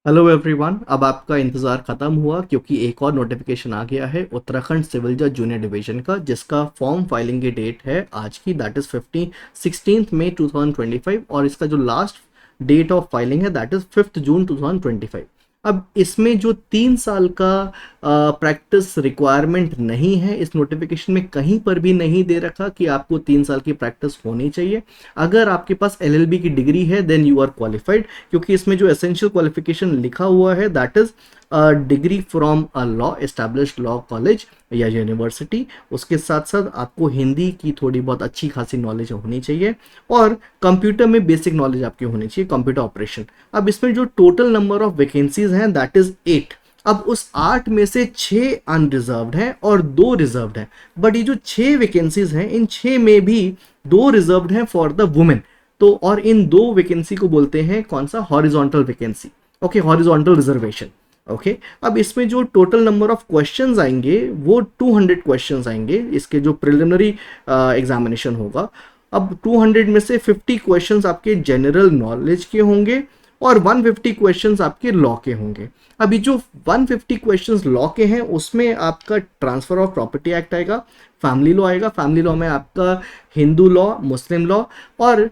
Hello everyone. अब आपका इंतज़ार ख़त्म हुआ क्योंकि एक और नोटिफिकेशन आ गया है उत्तराखंड सिविल जज जूनियर डिवीज़न का, जिसका फॉर्म फाइलिंग की डेट है आज की, दैट इज़ 16 मई 2025, और इसका जो लास्ट डेट ऑफ फाइलिंग है दैट इज़ 5 जून 2025। अब इसमें जो 3 साल का प्रैक्टिस रिक्वायरमेंट नहीं है, इस नोटिफिकेशन में कहीं पर भी नहीं दे रखा कि आपको 3 साल की प्रैक्टिस होनी चाहिए। अगर आपके पास एलएलबी की डिग्री है देन यू आर क्वालिफाइड, क्योंकि इसमें जो एसेंशियल क्वालिफिकेशन लिखा हुआ है that is degree from a law established law college या यूनिवर्सिटी। उसके साथ साथ आपको हिंदी की थोड़ी बहुत अच्छी खासी नॉलेज होनी चाहिए, और कंप्यूटर में बेसिक नॉलेज आपकी होनी चाहिए, कंप्यूटर ऑपरेशन। अब इसमें जो टोटल नंबर ऑफ वैकेंसीज हैं दैट इज 8। अब उस 8 में से 6 अनरिजर्व्ड हैं और 2 रिजर्व्ड हैं। बट ये जो 6 वैकेंसीज हैं, इन 6 में भी 2 रिजर्व्ड हैं फॉर द वुमेन। तो और इन 2 वैकेंसी को बोलते हैं कौन सा, horizontal vacancy. Okay, horizontal reservation. Okay, अब इसमें जो टोटल नंबर ऑफ क्वेश्चंस आएंगे वो 200 क्वेश्चंस आएंगे, इसके जो प्रिलिमिनरी एग्जामिनेशन होगा। अब 200 में से 50 क्वेश्चंस आपके जनरल नॉलेज के होंगे और 150 क्वेश्चंस आपके लॉ के होंगे। अभी जो 150 क्वेश्चंस लॉ के हैं उसमें आपका ट्रांसफर ऑफ प्रॉपर्टी एक्ट आएगा, फैमिली लॉ आएगा, फैमिली लॉ में आपका हिंदू लॉ, मुस्लिम लॉ और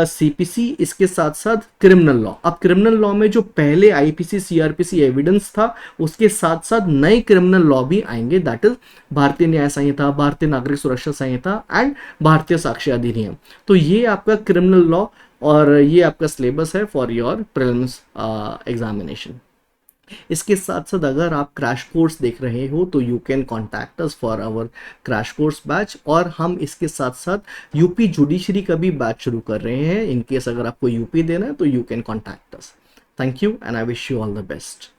सीपीसी, इसके साथ साथ क्रिमिनल लॉ। अब क्रिमिनल लॉ में जो पहले आईपीसी सीआरपीसी एविडेंस था उसके साथ साथ नए क्रिमिनल लॉ भी आएंगे, दैट इज भारतीय न्याय संहिता, भारतीय नागरिक सुरक्षा संहिता एंड भारतीय साक्ष्य अधिनियम। तो ये आपका क्रिमिनल लॉ और ये आपका सिलेबस है फॉर योर प्रीलिम्स एग्जामिनेशन। इसके साथ साथ अगर आप क्रैश कोर्स देख रहे हो तो you can contact us for our crash course batch, और हम इसके साथ साथ यूपी जुडिशरी का भी बैच शुरू कर रहे हैं। इन केस अगर आपको यूपी देना है तो you can contact us. Thank you and I wish you all the best.